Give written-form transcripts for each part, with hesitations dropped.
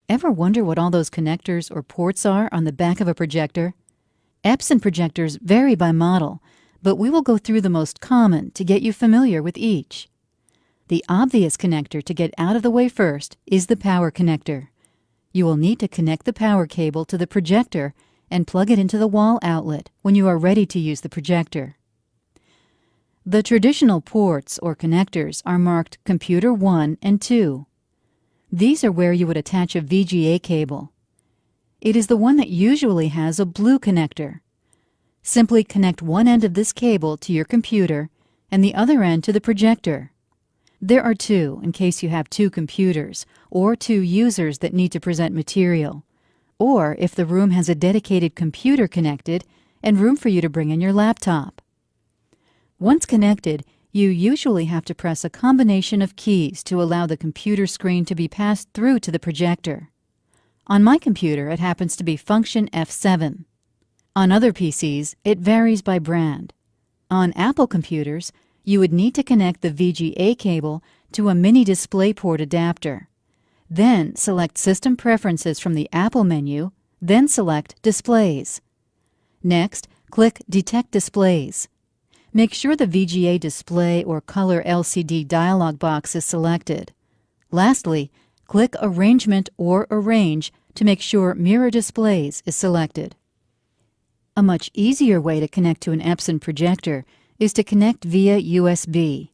Ever wonder what all those connectors or ports are on the back of a projector? Epson projectors vary by model, but we will go through the most common to get you familiar with each. The obvious connector to get out of the way first is the power connector. You will need to connect the power cable to the projector and plug it into the wall outlet when you are ready to use the projector. The traditional ports or connectors are marked Computer 1 and 2. These are where you would attach a VGA cable. It is the one that usually has a blue connector. Simply connect one end of this cable to your computer and the other end to the projector. There are two in case you have two computers or two users that need to present material, or if the room has a dedicated computer connected and room for you to bring in your laptop. Once connected, you usually have to press a combination of keys to allow the computer screen to be passed through to the projector. On my computer, it happens to be function F7. On other PCs, it varies by brand. On Apple computers, you would need to connect the VGA cable to a mini DisplayPort adapter. Then select System Preferences from the Apple menu, then select Displays. Next, click Detect Displays. Make sure the VGA display or color LCD dialog box is selected. Lastly, click Arrangement or Arrange to make sure Mirror Displays is selected. A much easier way to connect to an Epson projector is to connect via USB.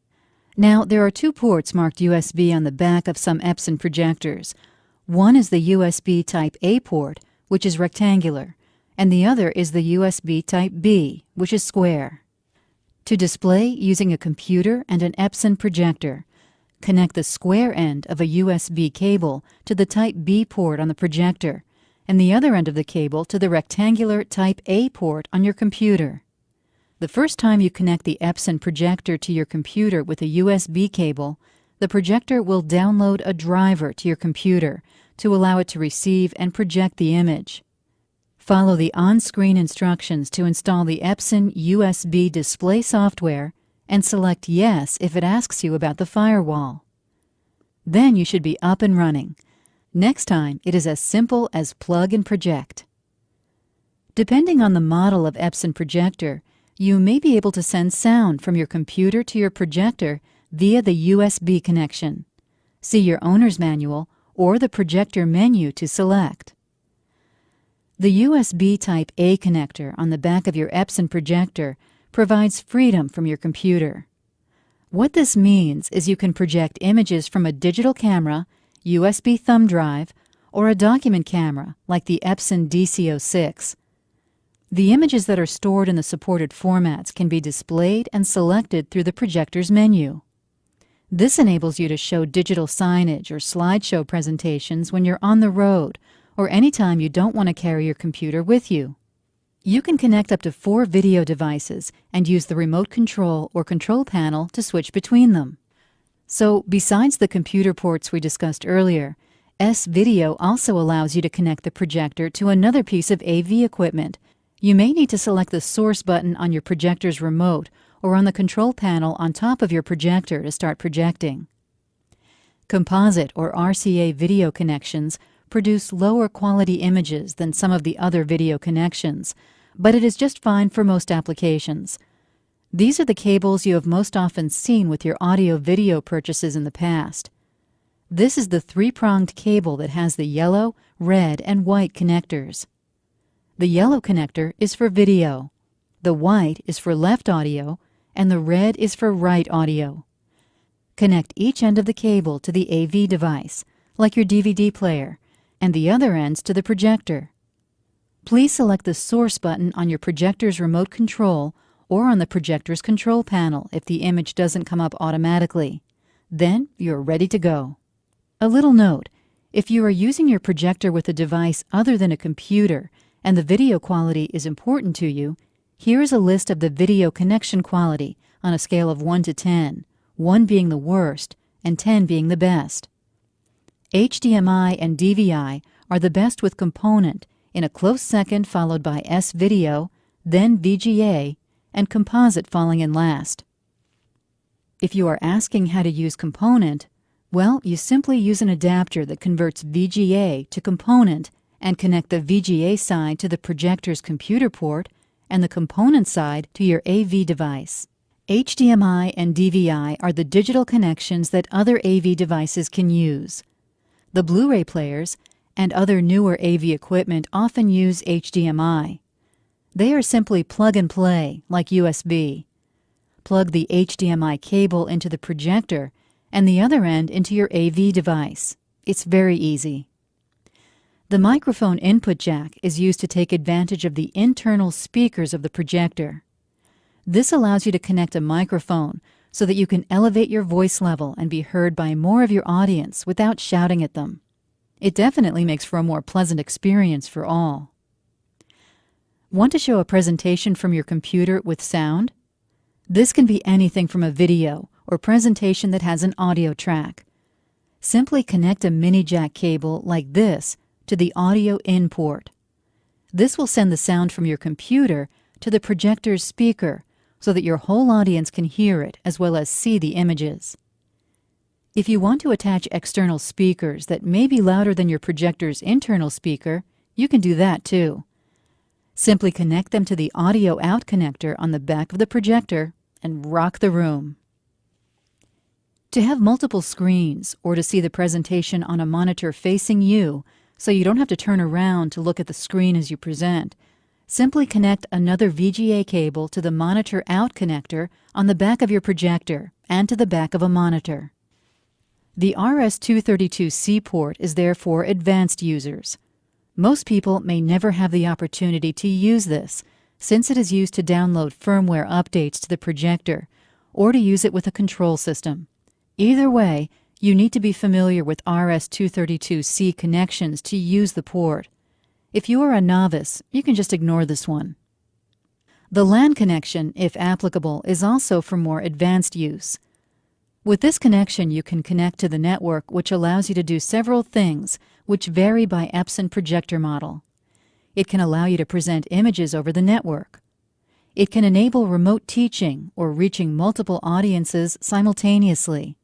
Now, there are two ports marked USB on the back of some Epson projectors. One is the USB Type A port, which is rectangular, and the other is the USB Type B, which is square. To display using a computer and an Epson projector, connect the square end of a USB cable to the Type B port on the projector, and the other end of the cable to the rectangular Type A port on your computer. The first time you connect the Epson projector to your computer with a USB cable, the projector will download a driver to your computer to allow it to receive and project the image. Follow the on-screen instructions to install the Epson USB display software and select Yes if it asks you about the firewall. Then you should be up and running. Next time, it is as simple as plug and project. Depending on the model of Epson projector, you may be able to send sound from your computer to your projector via the USB connection. See your owner's manual or the projector menu to select. The USB Type A connector on the back of your Epson projector provides freedom from your computer. What this means is you can project images from a digital camera, USB thumb drive, or a document camera like the Epson DC06. The images that are stored in the supported formats can be displayed and selected through the projector's menu. This enables you to show digital signage or slideshow presentations when you're on the road or anytime you don't want to carry your computer with you. You can connect up to 4 video devices and use the remote control or control panel to switch between them. So, besides the computer ports we discussed earlier, S-Video also allows you to connect the projector to another piece of AV equipment. You may need to select the source button on your projector's remote or on the control panel on top of your projector to start projecting. Composite or RCA video connections produce lower quality images than some of the other video connections, but it is just fine for most applications. These are the cables you have most often seen with your audio-video purchases in the past. This is the 3-pronged cable that has the yellow, red, and white connectors. The yellow connector is for video, the white is for left audio, and the red is for right audio. Connect each end of the cable to the AV device, like your DVD player, and the other ends to the projector. Please select the source button on your projector's remote control or on the projector's control panel if the image doesn't come up automatically. Then you're ready to go. A little note, if you are using your projector with a device other than a computer and the video quality is important to you, here is a list of the video connection quality on a scale of 1 to 10, 1 being the worst and 10 being the best. HDMI and DVI are the best with component in a close second, followed by S-Video, then VGA, and composite falling in last. If you are asking how to use component, Well, you simply use an adapter that converts VGA to component and connect the VGA side to the projector's computer port and the component side to your AV device. HDMI and DVI are the digital connections that other AV devices can use. The Blu-ray players and other newer AV equipment often use HDMI. They are simply plug and play, like USB. Plug the HDMI cable into the projector and the other end into your AV device. It's very easy. The microphone input jack is used to take advantage of the internal speakers of the projector. This allows you to connect a microphone so that you can elevate your voice level and be heard by more of your audience without shouting at them. It definitely makes for a more pleasant experience for all. Want to show a presentation from your computer with sound? This can be anything from a video or presentation that has an audio track. Simply connect a mini jack cable like this to the audio in port. This will send the sound from your computer to the projector's speaker so that your whole audience can hear it as well as see the images. If you want to attach external speakers that may be louder than your projector's internal speaker, you can do that too. Simply connect them to the audio out connector on the back of the projector and rock the room. To have multiple screens or to see the presentation on a monitor facing you so you don't have to turn around to look at the screen as you present, simply connect another VGA cable to the monitor out connector on the back of your projector and to the back of a monitor. The RS-232C port is there for advanced users. Most people may never have the opportunity to use this, since it is used to download firmware updates to the projector or to use it with a control system. Either way, you need to be familiar with RS-232C connections to use the port. If you are a novice, you can just ignore this one. The LAN connection, if applicable, is also for more advanced use. With this connection, you can connect to the network, which allows you to do several things which vary by Epson projector model. It can allow you to present images over the network. It can enable remote teaching or reaching multiple audiences simultaneously.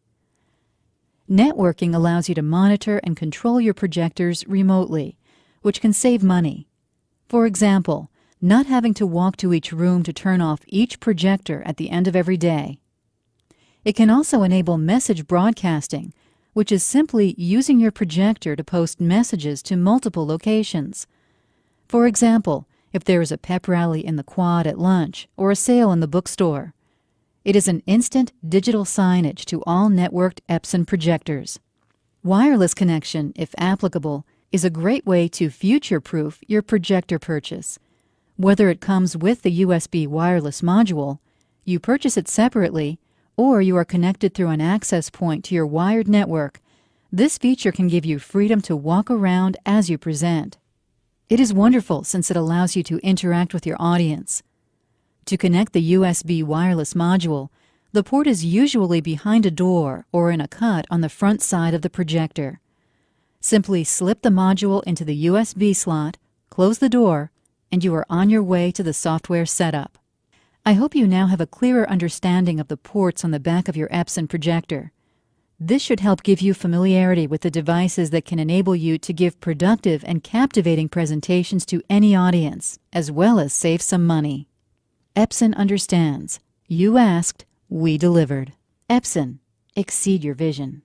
Networking allows you to monitor and control your projectors remotely, which can save money. For example, not having to walk to each room to turn off each projector at the end of every day. It can also enable message broadcasting, which is simply using your projector to post messages to multiple locations. For example, if there is a pep rally in the quad at lunch or a sale in the bookstore. It is an instant digital signage to all networked Epson projectors. Wireless connection, if applicable, is a great way to future-proof your projector purchase. Whether it comes with the USB wireless module, you purchase it separately, or you are connected through an access point to your wired network, this feature can give you freedom to walk around as you present. It is wonderful since it allows you to interact with your audience. To connect the USB wireless module, the port is usually behind a door or in a cut on the front side of the projector. Simply slip the module into the USB slot, close the door, and you are on your way to the software setup. I hope you now have a clearer understanding of the ports on the back of your Epson projector. This should help give you familiarity with the devices that can enable you to give productive and captivating presentations to any audience, as well as save some money. Epson understands. You asked, we delivered. Epson, exceed your vision.